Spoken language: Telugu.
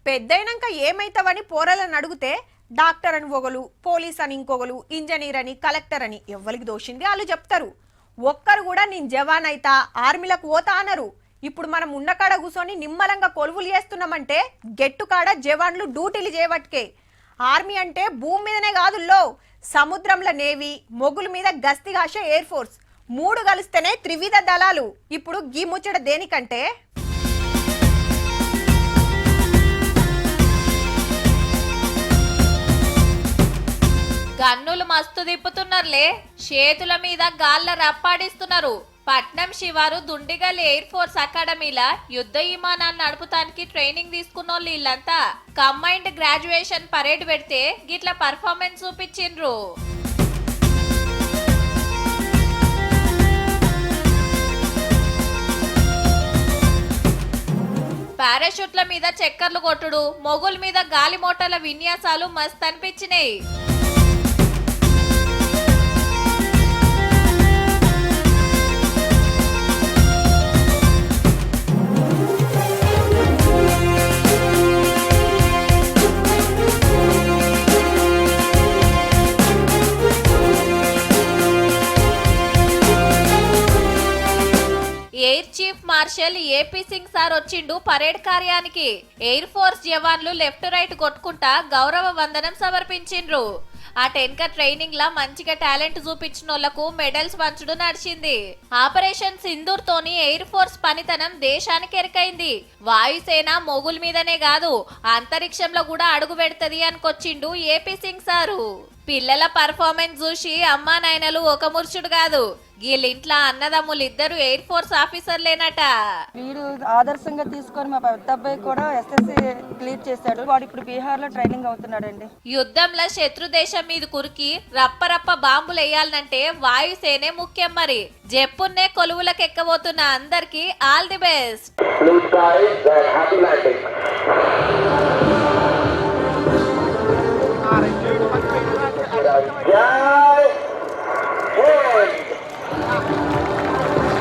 పెద్దయినాక ఏమైతావని పోరలను అడిగితే డాక్టర్ అని ఒకలు, పోలీస్ అని ఇంకొకలు, ఇంజనీర్ అని, కలెక్టర్ అని ఎవ్వరికి దోషింది వాళ్ళు చెప్తారు. ఒక్కరు కూడా నేను జవాన్ అయితా, ఆర్మీలకు పోతా అనరు. ఇప్పుడు మనం ఉన్న కాడ కూర్చొని నిమ్మలంగా కొలువులు చేస్తున్నామంటే గెట్టు కాడ జవాన్లు డ్యూటీలు చేయబట్కే. ఆర్మీ అంటే భూమి మీదనే కాదుల్లో, సముద్రంలో నేవీ, మొగుల మీద గస్తీ కాసే ఎయిర్ ఫోర్స్, మూడు కలిస్తేనే త్రివిధ దళాలు. ఇప్పుడు గీ ముచ్చట దేనికంటే గన్నులు మస్తు తిప్పుతున్నారులే, చేతుల మీద గాళ్ళ రప్పాడిస్తున్నారు. పట్నం శివారు దుండిగల్ ఎయిర్ ఫోర్స్ అకాడమీలా యుద్ధ విమానాన్ని నడుపుతానికి ట్రైనింగ్ తీసుకున్నోళ్ళు వీళ్ళంతా కంబైన్డ్ గ్రాడ్యుయేషన్ పరేడ్ పెడితే గిట్ల పర్ఫార్మెన్స్ చూపించిండ్రు. పారాషూట్ల మీద చక్కర్లు కొట్టుడు, మొగుల మీద గాలి మోటార్ల విన్యాసాలు మస్త్ అనిపించినాయి. Air chief marshal AP Singh sir వచ్చిండు పరేడ్ కార్యానికి. ఎయిర్ ఫోర్స్ జవాన్లు లెఫ్ట్ రైట్ కొట్టుకుంటా గౌరవ వందనం సమర్పించిండ్రు. ఆ టెన్క ట్రైనింగ్ లా మంచిగా టాలెంట్ చూపించిన వాళ్లకు మెడల్స్ పంచుడు నడిచింది. ఆపరేషన్ సింధూర్ తోని ఎయిర్ ఫోర్స్ పనితనం దేశానికి ఎరకైంది. వాయుసేన మొగుల మీదనే కాదు అంతరిక్షంలో కూడా అడుగు పెడుతుంది అనుకొచ్చిండు ఏపీ సింగ్ సారు. పిల్లల పర్ఫార్మెన్స్ చూసి అమ్మా నాయనలు ఒక ముర్చుడు కాదు, వీళ్ళింట్లో అన్నదమ్ములు ఇద్దరు ఎయిర్ ఫోర్స్ ఆఫీసర్లేనట. వీడు ఆదర్శంగా తీసుకొని మా పెద్ద అబ్బాయి కూడా ఎస్ఎస్సి క్లియర్ చేశాడు. వాడు ఇప్పుడు బీహార్ లో ట్రైనింగ్ అవుతున్నాడండి. యుద్ధంలో శత్రు దేశం మీద కురికి రప్ప బాంబులు వేయాలంటే వాయుసేనే ముఖ్యం. మరి జప్పున్నే కొలువులకు ఎక్కబోతున్న అందరికి ఆల్ ది బెస్ట్. Yeah.